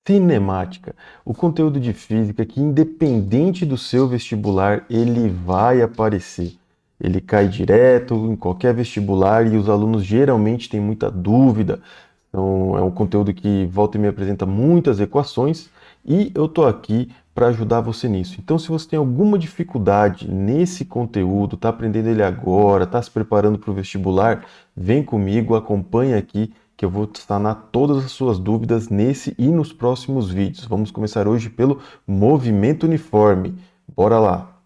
cinemática, o conteúdo de física que, independente do seu vestibular, ele vai aparecer. Ele cai direto em qualquer vestibular e os alunos geralmente têm muita dúvida. Então, é um conteúdo que volta e me apresenta muitas equações e eu estou aqui para ajudar você nisso. Então, se você tem alguma dificuldade nesse conteúdo, está aprendendo ele agora, está se preparando para o vestibular, vem comigo, acompanha aqui que eu vou sanar todas as suas dúvidas nesse e nos próximos vídeos. Vamos começar hoje pelo movimento uniforme. Bora lá!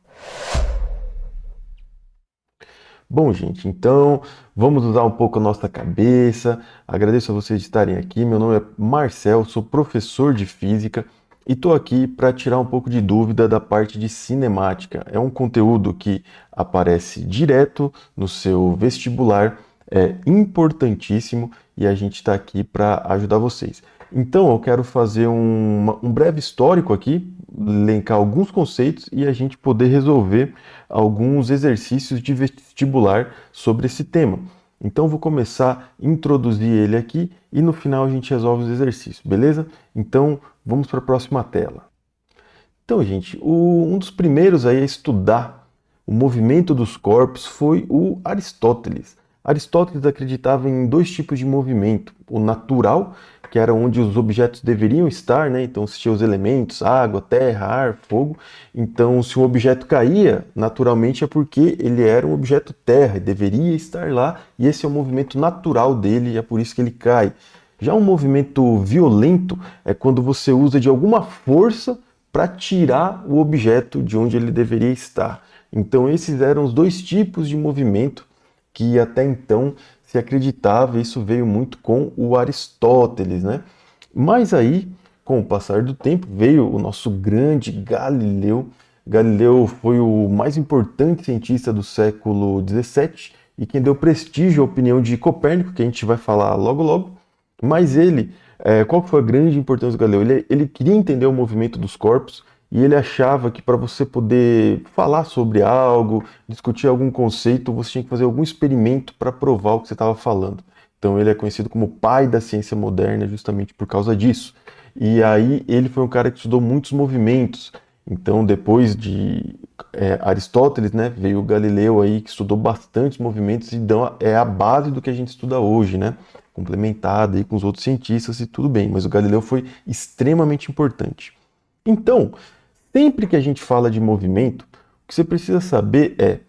Bom, gente, então vamos usar um pouco a nossa cabeça. Agradeço a vocês de estarem aqui. Meu nome é Marcel, sou professor de física e estou aqui para tirar um pouco de dúvida da parte de cinemática. É um conteúdo que aparece direto no seu vestibular, é importantíssimo e a gente está aqui para ajudar vocês. Então, eu quero fazer um breve histórico aqui, elencar alguns conceitos e a gente poder resolver alguns exercícios de vestibular sobre esse tema. Então, vou começar a introduzir ele aqui e no final a gente resolve os exercícios, beleza? Então, vamos para a próxima tela. Então, gente, um dos primeiros aí a estudar o movimento dos corpos foi o Aristóteles. Aristóteles acreditava em dois tipos de movimento: o natural, que era onde os objetos deveriam estar, né? Então, se tinha os elementos, água, terra, ar, fogo. Então, se um objeto caía, naturalmente é porque ele era um objeto terra e deveria estar lá, e esse é o movimento natural dele e é por isso que ele cai. Já um movimento violento é quando você usa de alguma força para tirar o objeto de onde ele deveria estar. Então, esses eram os dois tipos de movimento que até então se acreditava, isso veio muito com o Aristóteles, né? Mas aí, com o passar do tempo, veio o nosso grande Galileu. Galileu foi o mais importante cientista do século XVII e quem deu prestígio à opinião de Copérnico, que a gente vai falar logo logo. Mas ele, qual foi a grande importância do Galileu? Ele queria entender o movimento dos corpos e ele achava que para você poder falar sobre algo, discutir algum conceito, você tinha que fazer algum experimento para provar o que você estava falando. Então ele é conhecido como o pai da ciência moderna justamente por causa disso. E aí ele foi um cara que estudou muitos movimentos. Então depois de Aristóteles, né, veio o Galileu aí que estudou bastante movimentos e então é a base do que a gente estuda hoje, né? Complementada aí com os outros cientistas e tudo bem, mas o Galileu foi extremamente importante. Então, sempre que a gente fala de movimento, o que você precisa saber é,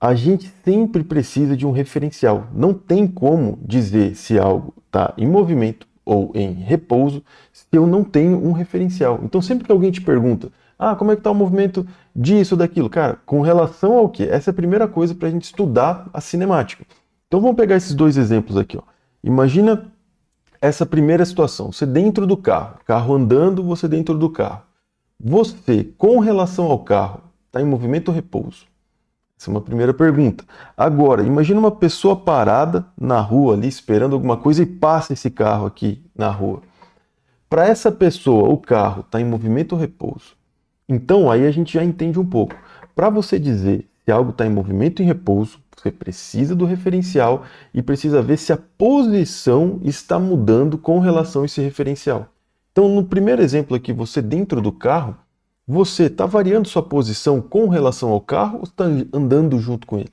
a gente sempre precisa de um referencial. Não tem como dizer se algo está em movimento ou em repouso se eu não tenho um referencial. Então, sempre que alguém te pergunta, como é que está o movimento disso ou daquilo? Cara, com relação ao quê? Essa é a primeira coisa para a gente estudar a cinemática. Então, vamos pegar esses dois exemplos aqui, ó. Imagina essa primeira situação, você dentro do carro andando, você dentro do carro. Você, com relação ao carro, está em movimento ou repouso? Essa é uma primeira pergunta. Agora, imagina uma pessoa parada na rua ali, esperando alguma coisa e passa esse carro aqui na rua. Para essa pessoa, o carro está em movimento ou repouso? Então, aí a gente já entende um pouco. Para você dizer se algo está em movimento ou em repouso, você precisa do referencial e precisa ver se a posição está mudando com relação a esse referencial. Então, no primeiro exemplo aqui, você dentro do carro, você está variando sua posição com relação ao carro ou está andando junto com ele?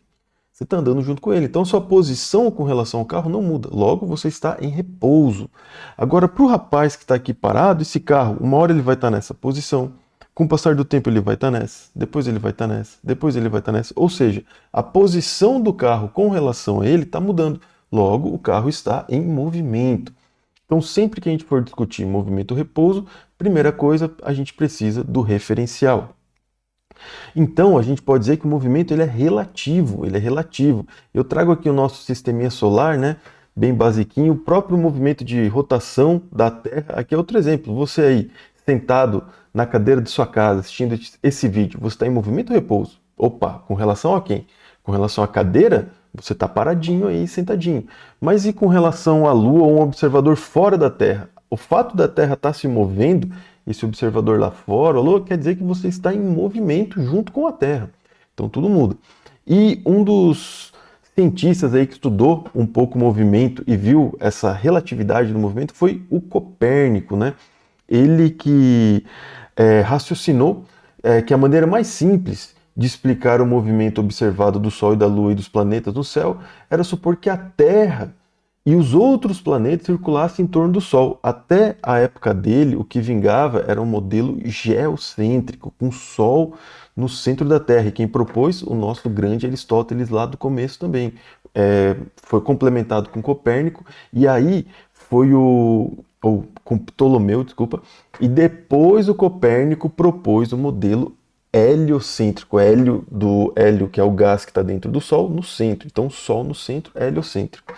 Você está andando junto com ele. Então, sua posição com relação ao carro não muda. Logo, você está em repouso. Agora, para o rapaz que está aqui parado, esse carro, uma hora ele vai estar nessa posição. Com o passar do tempo, ele vai estar nessa. Depois, ele vai estar nessa. Depois, ele vai estar nessa. Ou seja, a posição do carro com relação a ele está mudando. Logo, o carro está em movimento. Então, sempre que a gente for discutir movimento ou repouso, primeira coisa, a gente precisa do referencial. Então, a gente pode dizer que o movimento ele é relativo, Eu trago aqui o nosso sisteminha solar, né, bem basiquinho, o próprio movimento de rotação da Terra. Aqui é outro exemplo, você aí, sentado na cadeira de sua casa, assistindo esse vídeo, você está em movimento ou repouso? Opa, com relação a quem? Com relação à cadeira? Você está paradinho aí, sentadinho. Mas e com relação à Lua ou um observador fora da Terra? O fato da Terra estar se movendo, esse observador lá fora, a Lua, quer dizer que você está em movimento junto com a Terra. Então tudo muda. E um dos cientistas aí que estudou um pouco o movimento e viu essa relatividade do movimento foi o Copérnico, né? ele que raciocinou que a maneira mais simples de explicar o movimento observado do Sol e da Lua e dos planetas no céu era supor que a Terra e os outros planetas circulassem em torno do Sol. Até a época dele, o que vingava era um modelo geocêntrico, com o Sol no centro da Terra. E quem propôs, o nosso grande Aristóteles lá do começo também. Foi complementado com Copérnico, e aí foi ou com Ptolomeu, desculpa, e depois o Copérnico propôs o modelo heliocêntrico, hélio, que é o gás que está dentro do Sol, no centro. Então, Sol no centro, heliocêntrico.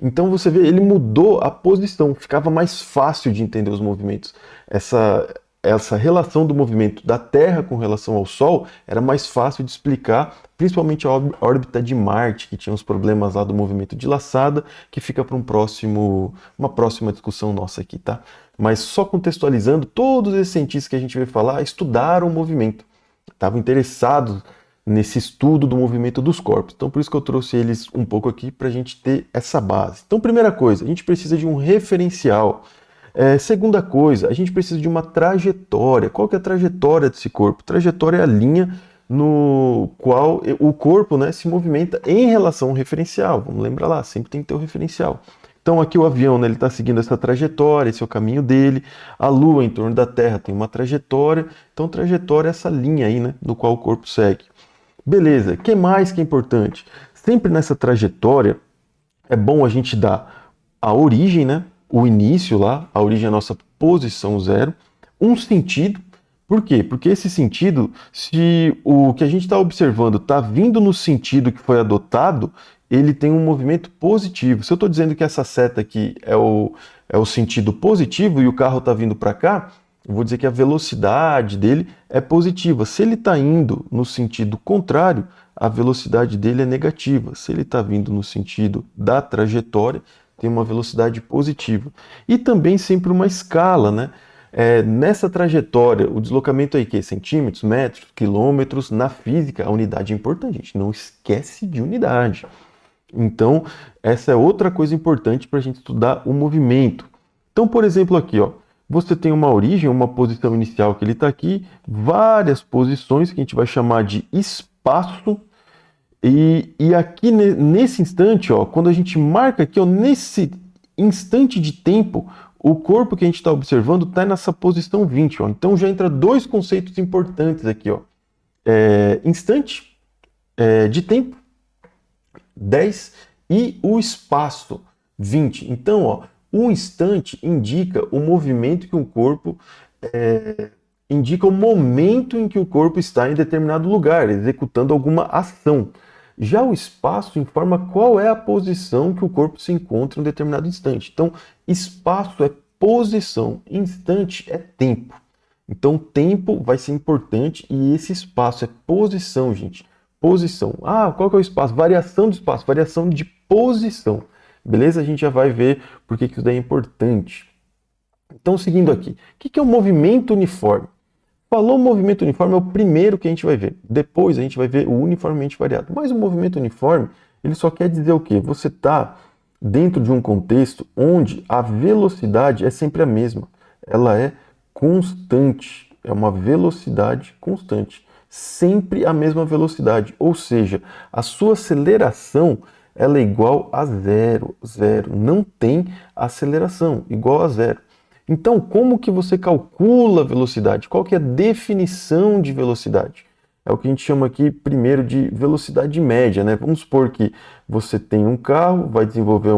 Então você vê, ele mudou a posição, ficava mais fácil de entender os movimentos. Essa relação do movimento da Terra com relação ao Sol era mais fácil de explicar, principalmente a órbita de Marte, que tinha os problemas lá do movimento de laçada, que fica para uma próxima discussão nossa aqui, tá? Mas só contextualizando, todos esses cientistas que a gente vai falar estudaram o movimento, estavam interessados nesse estudo do movimento dos corpos. Então, por isso que eu trouxe eles um pouco aqui para a gente ter essa base. Então, primeira coisa, a gente precisa de um referencial. Segunda coisa, a gente precisa de uma trajetória. Qual que é a trajetória desse corpo? Trajetória é a linha no qual o corpo, né, se movimenta em relação ao referencial. Vamos lembrar lá, sempre tem que ter o referencial. Então aqui o avião, né, ele está seguindo essa trajetória, esse é o caminho dele. A Lua em torno da Terra tem uma trajetória. Então trajetória é essa linha aí, né, no qual o corpo segue. Beleza, o que mais que é importante? Sempre nessa trajetória é bom a gente dar a origem, né? O início lá, a origem é a nossa posição zero, um sentido. Por quê? Porque esse sentido, se o que a gente está observando está vindo no sentido que foi adotado, ele tem um movimento positivo. Se eu estou dizendo que essa seta aqui é o sentido positivo e o carro está vindo para cá, eu vou dizer que a velocidade dele é positiva. Se ele está indo no sentido contrário, a velocidade dele é negativa. Se ele está vindo no sentido da trajetória, tem uma velocidade positiva. E também sempre uma escala, né? Nessa trajetória, o deslocamento aí que é centímetros, metros, quilômetros, na física, a unidade é importante, gente. Não esquece de unidade. Então, essa é outra coisa importante para a gente estudar o movimento. Então, por exemplo, aqui, ó, você tem uma origem, uma posição inicial que ele está aqui, várias posições que a gente vai chamar de espaço. E aqui nesse instante, ó, quando a gente marca aqui, ó, nesse instante de tempo, o corpo que a gente está observando está nessa posição 20. Ó. Então já entra dois conceitos importantes aqui. Ó. Instante de tempo, 10, e o espaço, 20. Então, ó, o instante indica o movimento que o corpo indica o momento em que o corpo está em determinado lugar, executando alguma ação. Já o espaço informa qual é a posição que o corpo se encontra em um determinado instante. Então, espaço é posição, instante é tempo. Então, tempo vai ser importante e esse espaço é posição, gente. Posição. Ah, qual que é o espaço? Variação do espaço, variação de posição. Beleza? A gente já vai ver por que isso daí é importante. Então, seguindo aqui, o que é o movimento uniforme? Falou movimento uniforme é o primeiro que a gente vai ver. Depois a gente vai ver o uniformemente variado. Mas o movimento uniforme, ele só quer dizer o quê? Você está dentro de um contexto onde a velocidade é sempre a mesma. Ela é constante. É uma velocidade constante. Sempre a mesma velocidade. Ou seja, a sua aceleração ela é igual a zero. Zero. Não tem aceleração. Igual a zero. Então, como que você calcula a velocidade? Qual que é a definição de velocidade? É o que a gente chama aqui primeiro de velocidade média, né? Vamos supor que você tem um carro, vai desenvolver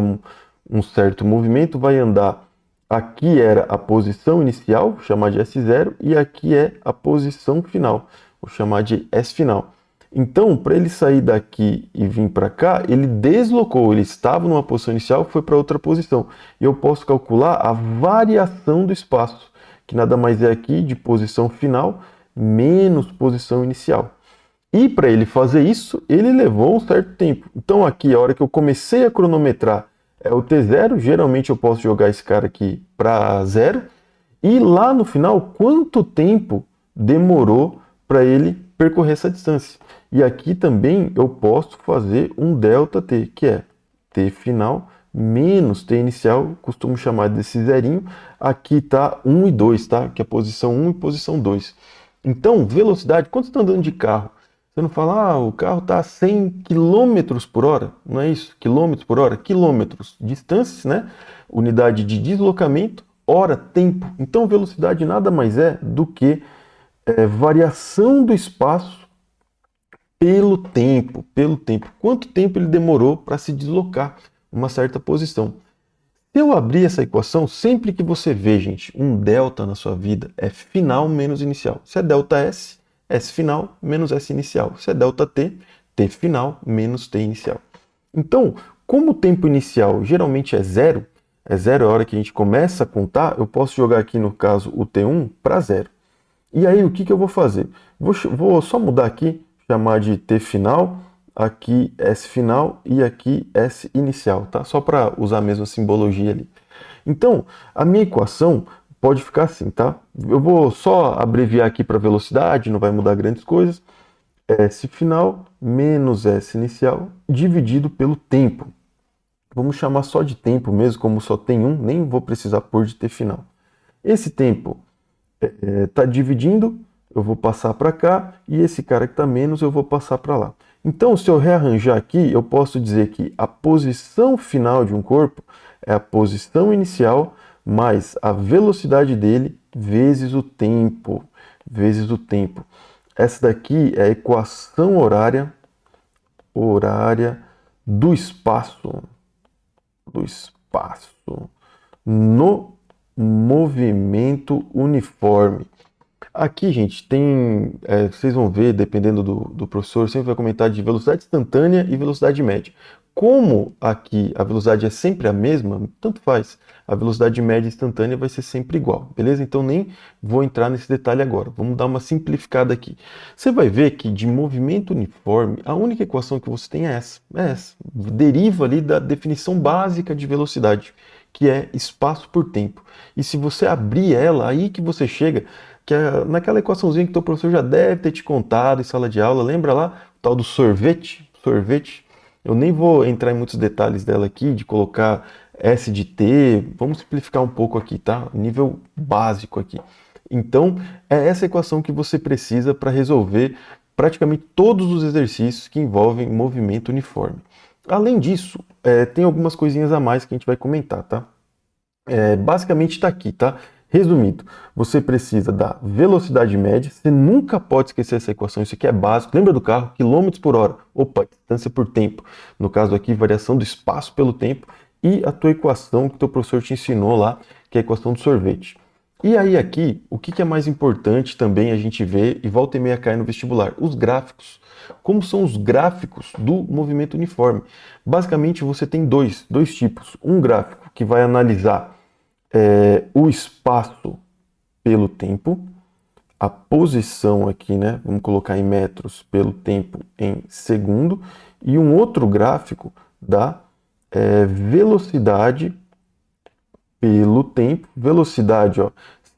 um certo movimento, vai andar. Aqui era a posição inicial, vou chamar de S0, e aqui é a posição final, vou chamar de S final. Então, para ele sair daqui e vir para cá, ele deslocou, ele estava numa posição inicial, foi para outra posição. E eu posso calcular a variação do espaço, que nada mais é aqui de posição final menos posição inicial. E para ele fazer isso, ele levou um certo tempo. Então aqui, a hora que eu comecei a cronometrar é o T0, geralmente eu posso jogar esse cara aqui para 0. E lá no final, quanto tempo demorou para ele percorrer essa distância? E aqui também eu posso fazer um ΔT, que é T final menos t inicial, costumo chamar desse zerinho. Aqui está 1 e 2, tá? Que é posição 1 e posição 2. Então, velocidade, quando você está andando de carro, você não fala, o carro está a 100 km por hora, não é isso? Quilômetros por hora? Quilômetros, distâncias, né? Unidade de deslocamento, hora, tempo. Então, velocidade nada mais é do que variação do espaço pelo tempo, pelo tempo. Quanto tempo ele demorou para se deslocar uma certa posição. Se eu abrir essa equação, sempre que você vê, gente, um delta na sua vida, é final menos inicial. Se é delta S, S final menos S inicial. Se é delta T, T final menos T inicial. Então, como o tempo inicial geralmente é zero a hora que a gente começa a contar, eu posso jogar aqui, no caso, o T1 para zero. E aí, o que eu vou fazer? Vou só mudar aqui, chamar de T final, aqui S final e aqui S inicial, tá? Só para usar a mesma simbologia ali. Então, a minha equação pode ficar assim, tá? Eu vou só abreviar aqui para velocidade, não vai mudar grandes coisas. S final menos S inicial dividido pelo tempo. Vamos chamar só de tempo mesmo, como só tem um, nem vou precisar pôr de T final. Esse tempo está dividindo, eu vou passar para cá, e esse cara que está menos eu vou passar para lá. Então, se eu rearranjar aqui, eu posso dizer que a posição final de um corpo é a posição inicial mais a velocidade dele vezes o tempo, vezes o tempo. Essa daqui é a equação horária do espaço no movimento uniforme. Aqui, gente, tem, vocês vão ver, dependendo do professor, sempre vai comentar de velocidade instantânea e velocidade média. Como aqui a velocidade é sempre a mesma, tanto faz. A velocidade média instantânea vai ser sempre igual, beleza? Então nem vou entrar nesse detalhe agora. Vamos dar uma simplificada aqui. Você vai ver que de movimento uniforme, a única equação que você tem é essa. Deriva ali da definição básica de velocidade, que é espaço por tempo. E se você abrir ela, aí que você chega, que é naquela equaçãozinha que o teu professor já deve ter te contado em sala de aula, lembra lá? O tal do sorvete? Eu nem vou entrar em muitos detalhes dela aqui, de colocar S de T, vamos simplificar um pouco aqui, tá? Nível básico aqui. Então, é essa equação que você precisa para resolver praticamente todos os exercícios que envolvem movimento uniforme. Além disso, tem algumas coisinhas a mais que a gente vai comentar, tá? Basicamente está aqui, tá? Resumindo, você precisa da velocidade média, você nunca pode esquecer essa equação, isso aqui é básico. Lembra do carro? Quilômetros por hora. Opa, distância por tempo. No caso aqui, variação do espaço pelo tempo. E a tua equação que o teu professor te ensinou lá, que é a equação do sorvete. E aí aqui, o que é mais importante também a gente ver, e volta e meia cai no vestibular, os gráficos. Como são os gráficos do movimento uniforme? Basicamente, você tem dois tipos. Um gráfico que vai analisar o espaço pelo tempo, a posição aqui, né? Vamos colocar em metros pelo tempo em segundo, e um outro gráfico da velocidade pelo tempo. Velocidade, ó,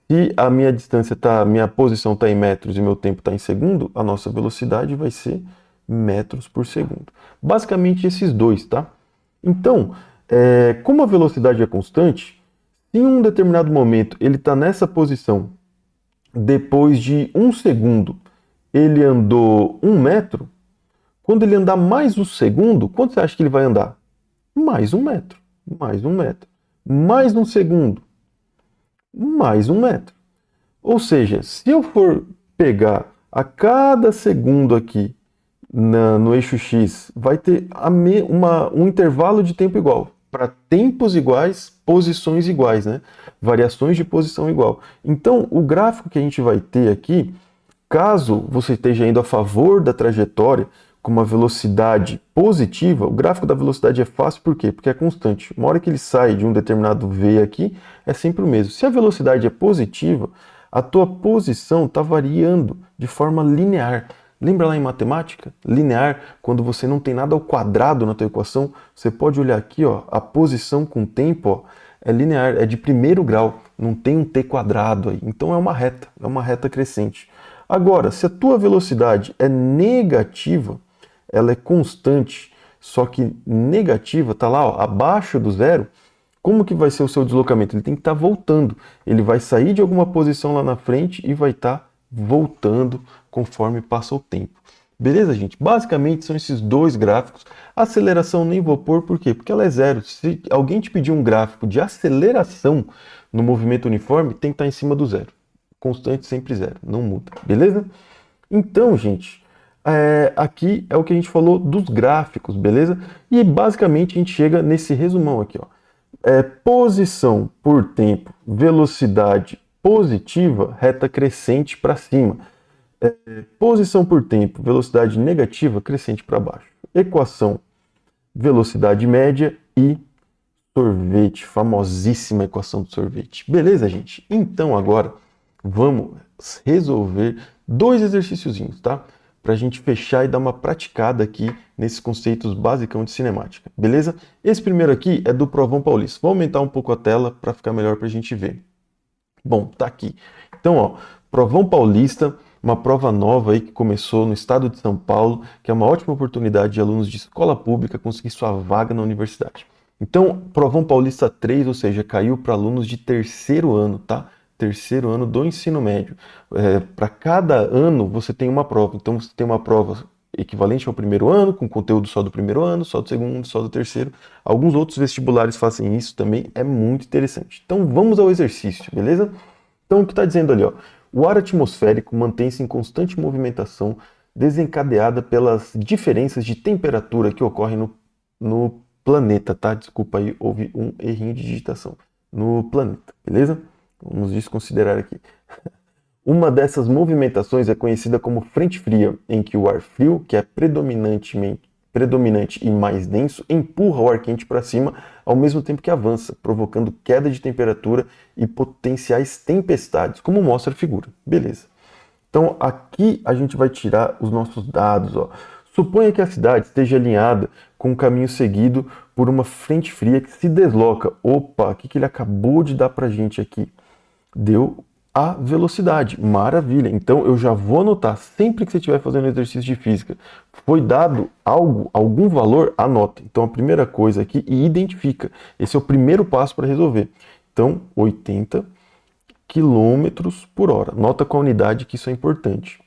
se a minha distância tá, minha posição está em metros e meu tempo está em segundo, a nossa velocidade vai ser metros por segundo. Basicamente esses dois, tá? Então, como a velocidade é constante, se em um determinado momento ele está nessa posição, depois de 1 segundo ele andou 1 metro, quando ele andar mais um segundo, quanto você acha que ele vai andar? Mais 1 metro, mais 1 metro. Mais um segundo, mais 1 metro. Ou seja, se eu for pegar a cada segundo aqui no eixo X, vai ter um intervalo de tempo igual. Para tempos iguais, posições iguais, né? Variações de posição igual. Então, o gráfico que a gente vai ter aqui, caso você esteja indo a favor da trajetória com uma velocidade positiva, o gráfico da velocidade é fácil, por quê? Porque é constante. Uma hora que ele sai de um determinado V aqui, é sempre o mesmo. Se a velocidade é positiva, a tua posição está variando de forma linear. Lembra lá em matemática? Linear, quando você não tem nada ao quadrado na tua equação, você pode olhar aqui, ó, a posição com tempo, ó, é linear, é de primeiro grau, não tem um t quadrado aí. Então é uma reta crescente. Agora, se a tua velocidade é negativa, ela é constante, só que negativa, tá lá, ó, abaixo do zero, como que vai ser o seu deslocamento? Ele tem que estar voltando. Ele vai sair de alguma posição lá na frente e vai estar voltando conforme passa o tempo. Beleza, gente? Basicamente são esses dois gráficos. Aceleração nem vou pôr, por quê? Porque ela é zero. Se alguém te pedir um gráfico de aceleração no movimento uniforme, tem que estar em cima do zero. Constante, sempre zero, não muda. Beleza? Então, gente, aqui é o que a gente falou dos gráficos, beleza? E basicamente a gente chega nesse resumão aqui, ó. Posição por tempo, velocidade positiva, reta crescente para cima. Posição por tempo, velocidade negativa, crescente para baixo. Equação, velocidade média e sorvete, famosíssima equação do sorvete. Beleza, gente? Então agora vamos resolver dois exercíciozinhos, tá? Pra gente fechar e dar uma praticada aqui nesses conceitos basicão de cinemática, beleza? Esse primeiro aqui é do Provão Paulista. Vou aumentar um pouco a tela para ficar melhor pra gente ver. Bom, tá aqui. Então, ó, Provão Paulista, uma prova nova aí que começou no estado de São Paulo, que é uma ótima oportunidade de alunos de escola pública conseguir sua vaga na universidade. Então, Provão Paulista 3, ou seja, caiu para alunos de terceiro ano, tá? Terceiro ano do ensino médio. Para cada ano você tem uma prova. Então, você tem uma prova equivalente ao primeiro ano, com conteúdo só do primeiro ano, só do segundo, só do terceiro. Alguns outros vestibulares fazem isso também, é muito interessante. Então, vamos ao exercício, beleza? Então, o que está dizendo ali, ó? O ar atmosférico mantém-se em constante movimentação, desencadeada pelas diferenças de temperatura que ocorrem no planeta, tá? Desculpa aí, houve um errinho de digitação. No planeta, beleza? Vamos desconsiderar aqui. Uma dessas movimentações é conhecida como frente fria, em que o ar frio, que é predominante e mais denso, empurra o ar quente para cima ao mesmo tempo que avança, provocando queda de temperatura e potenciais tempestades, como mostra a figura. Beleza. Então aqui a gente vai tirar os nossos dados, ó. Suponha que a cidade esteja alinhada com um caminho seguido por uma frente fria que se desloca. Opa, o que ele acabou de dar pra gente aqui? Deu a velocidade. Maravilha. Então eu já vou anotar, sempre que você estiver fazendo exercício de física, foi dado algum valor, anota. Então a primeira coisa aqui, e identifica. Esse é o primeiro passo para resolver. Então, 80 quilômetros por hora. Nota com a unidade que isso é importante.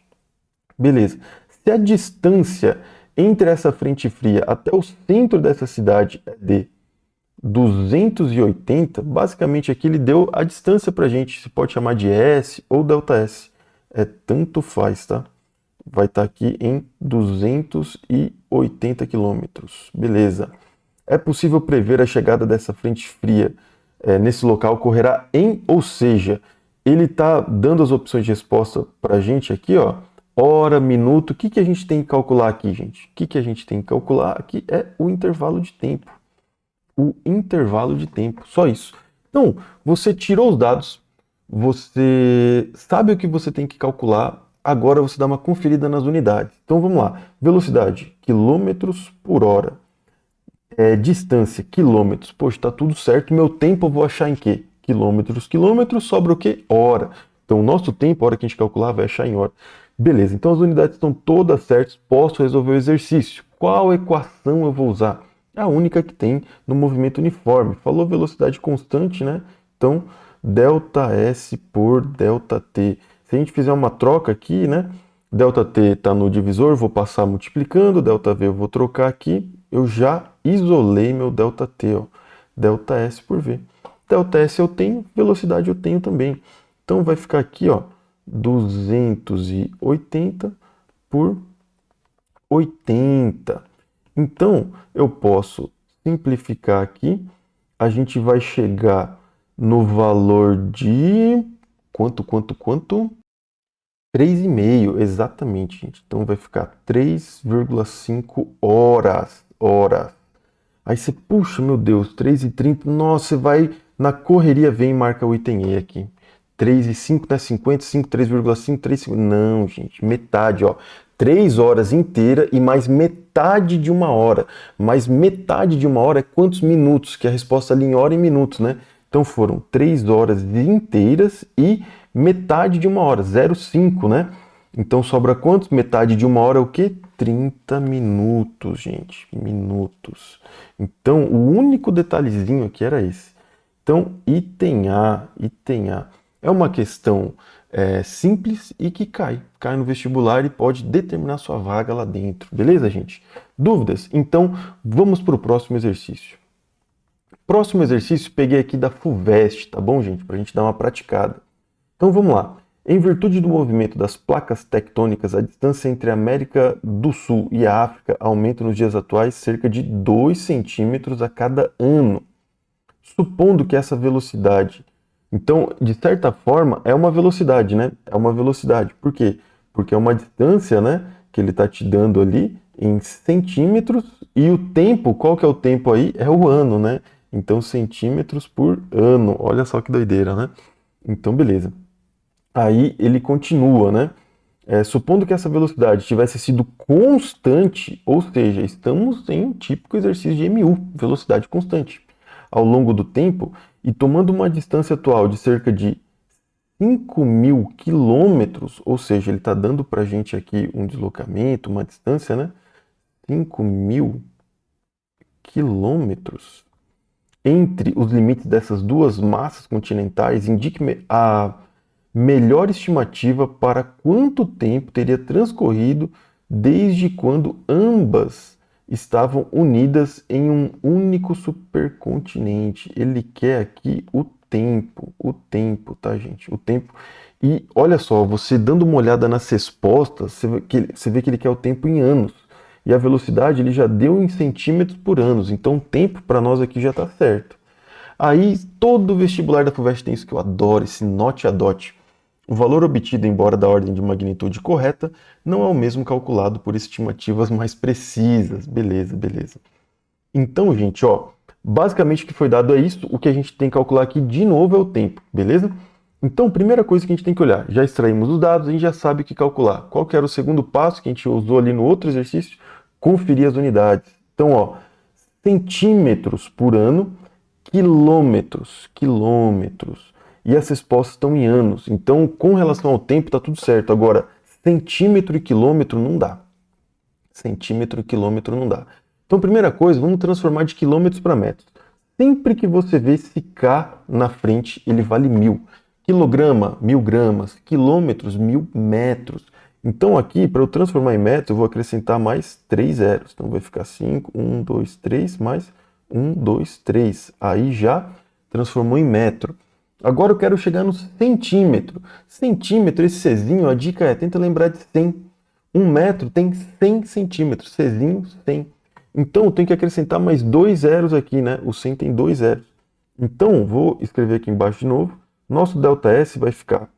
Beleza. Se a distância entre essa frente fria até o centro dessa cidade é de 280, basicamente aqui ele deu a distância para a gente, se pode chamar de S ou ΔS, tanto faz, tá? Vai estar aqui em 280 quilômetros, beleza. É possível prever a chegada dessa frente fria nesse local ocorrerá ou seja, ele está dando as opções de resposta para a gente aqui, ó, hora, minuto. O que a gente tem que calcular aqui, gente? O que a gente tem que calcular aqui é o intervalo de tempo. O intervalo de tempo, só isso. Então, você tirou os dados, você sabe o que você tem que calcular, agora você dá uma conferida nas unidades. Então vamos lá, velocidade, quilômetros por hora, distância, quilômetros, poxa, tá tudo certo, meu tempo eu vou achar em quê? Quilômetros, sobra o quê? Hora. Então o nosso tempo, a hora que a gente calcular, vai achar em hora. Beleza, então as unidades estão todas certas, posso resolver o exercício. Qual equação eu vou usar? A única que tem no movimento uniforme. Falou velocidade constante, né? Então, ΔS por ΔT. Se a gente fizer uma troca aqui, né? ΔT está no divisor, vou passar multiplicando, ΔV eu vou trocar aqui. Eu já isolei meu ΔT, ó. ΔS por V. ΔS eu tenho, velocidade eu tenho também. Então, vai ficar aqui, ó, 280 por 80. Então, eu posso simplificar aqui, a gente vai chegar no valor de... Quanto? 3,5, exatamente, gente. Então, vai ficar 3,5 horas. Aí você, puxa, meu Deus, 3,30, nossa, você vai na correria, vem e marca o item E aqui. 3,5, né? 55, 3,5, 3,5. Não, gente, metade, ó. 3 horas inteira e mais metade de uma hora. Mais metade de uma hora é quantos minutos? Que é a resposta ali em hora e minutos, né? Então foram 3 horas inteiras e metade de uma hora, 0,5, né? Então sobra quantos? Metade de 1 hora é o quê? 30 minutos, gente. Minutos. Então, o único detalhezinho aqui era esse. Então, item A. É uma questão simples e que cai no vestibular e pode determinar sua vaga lá dentro. Beleza, gente? Dúvidas? Então, vamos para o próximo exercício. Próximo exercício, peguei aqui da FUVEST, tá bom, gente? Para a gente dar uma praticada. Então, vamos lá. Em virtude do movimento das placas tectônicas, a distância entre a América do Sul e a África aumenta nos dias atuais cerca de 2 centímetros a cada ano. Supondo que essa velocidade, então, de certa forma, é uma velocidade, né? É uma velocidade. Por quê? Porque é uma distância, né, que ele está te dando ali em centímetros e o tempo, qual que é o tempo aí? É o ano, né? Então, centímetros por ano. Olha só que doideira, né? Então, beleza. Aí ele continua, né? Supondo que essa velocidade tivesse sido constante, ou seja, estamos em um típico exercício de MU, velocidade constante, ao longo do tempo, e tomando uma distância atual de cerca de 5.000 quilômetros, ou seja, ele está dando para a gente aqui um deslocamento, uma distância, né? 5.000 quilômetros entre os limites dessas duas massas continentais, indique a melhor estimativa para quanto tempo teria transcorrido desde quando ambas estavam unidas em um único supercontinente. Ele quer aqui o tempo, tá, gente? O tempo. E olha só, você dando uma olhada nas respostas, você vê que ele quer o tempo em anos. E a velocidade ele já deu em centímetros por anos. Então o tempo para nós aqui já está certo. Aí todo vestibular da FUVEST tem isso que eu adoro, esse note a dot. O valor obtido, embora da ordem de magnitude correta, não é o mesmo calculado por estimativas mais precisas. Beleza, beleza. Então, gente, ó, basicamente o que foi dado é isso. O que a gente tem que calcular aqui de novo é o tempo, beleza? Então, primeira coisa que a gente tem que olhar, já extraímos os dados, a gente já sabe o que calcular. Qual que era o segundo passo que a gente usou ali no outro exercício? Conferir as unidades. Então, ó, centímetros por ano, quilômetros. E as respostas estão em anos. Então, com relação ao tempo, está tudo certo. Agora, centímetro e quilômetro não dá. Centímetro e quilômetro não dá. Então, primeira coisa, vamos transformar de quilômetros para metros. Sempre que você vê esse K na frente, ele vale 1.000. Quilograma, 1.000 gramas. Quilômetros, 1.000 metros. Então, aqui, para eu transformar em metros, eu vou acrescentar mais 3 zeros. Então, vai ficar 5, 1, 2, 3, mais 1, 2, 3. Aí já transformou em metro. Agora eu quero chegar no centímetro. Centímetro, esse Czinho, a dica é, tenta lembrar de 100. 1 metro tem 100 centímetros. Czinho, 100. Então eu tenho que acrescentar mais 2 zeros aqui, né? O 100 tem 2 zeros. Então, vou escrever aqui embaixo de novo. Nosso ΔS vai ficar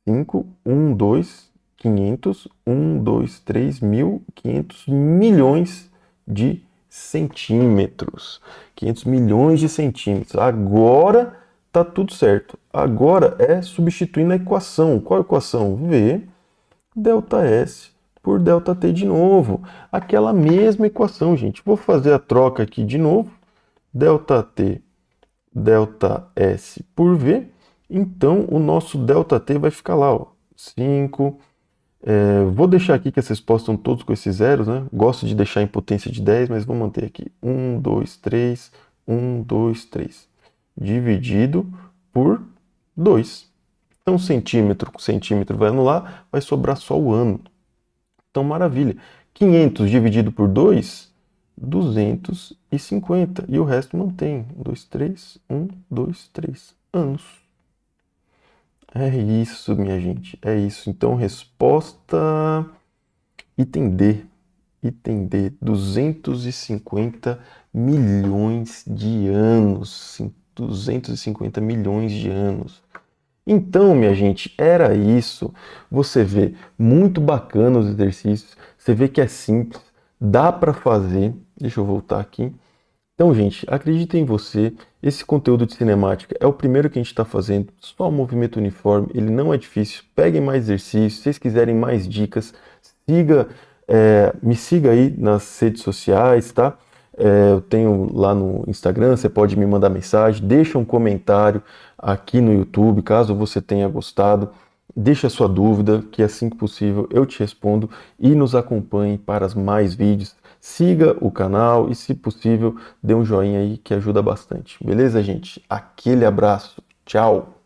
5, 1, 2, 500, 1, 2, 3, 1.000, 500 milhões de centímetros. 500 milhões de centímetros. Agora tá tudo certo. Agora é substituindo a equação. Qual a equação? V ΔS por ΔT de novo. Aquela mesma equação, gente. Vou fazer a troca aqui de novo. ΔT, ΔS por V. Então, o nosso ΔT vai ficar lá, ó. 5. Vou deixar aqui que as respostas estão todos com esses zeros, né? Gosto de deixar em potência de 10, mas vou manter aqui. 1, 2, 3, 1, 2, 3. Dividido por 2. Então, centímetro com centímetro vai anular, vai sobrar só o ano. Então, maravilha. 500 dividido por 2, 250. E o resto mantém. 2, 3, 1, 2, 3 anos. É isso, minha gente. É isso. Então, resposta item D. Item D. 250 milhões de anos. 250 milhões de anos. Então, minha gente, era isso. Você vê muito bacana os exercícios. Você vê que é simples, dá para fazer. Deixa eu voltar aqui. Então, gente, acredita em você. Esse conteúdo de cinemática é o primeiro que a gente está fazendo. Só movimento uniforme, ele não é difícil. Peguem mais exercícios. Se vocês quiserem mais dicas, me siga aí nas redes sociais, tá? Eu tenho lá no Instagram, você pode me mandar mensagem, deixa um comentário aqui no YouTube, caso você tenha gostado. Deixe a sua dúvida, que assim que possível eu te respondo e nos acompanhe para mais vídeos. Siga o canal e, se possível, dê um joinha aí que ajuda bastante. Beleza, gente? Aquele abraço. Tchau!